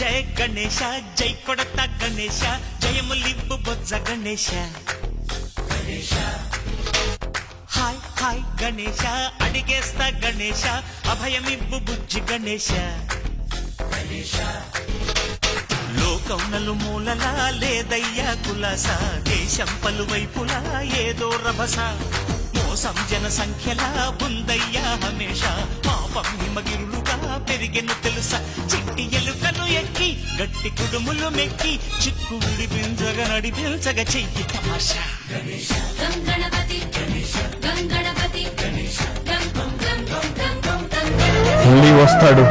జయ గణేశ జై కొడత గణేశ జయములివ్వు బొజ్జ Ganesha hi hi Ganesha అడిగేస్తా Ganesha అభయమివ్వు బుజ్జి గణేశ లోకం నలుమూలలా లేదయ్యా కులాస దేశం పలువైపులా ఏదో రభస మోసం జన సంఖ్యలా ఉందయ్యా హమేష పాపం హిమగిరులుగా పెరిగెను తెలుసా చిట్టి ఎలుకను ఎక్కి గట్టి కుడుములు మెక్కి చిక్కు విడిపించగా నడిపించగా చెయ్యి తమాషా మళ్ళీ వస్తాడు.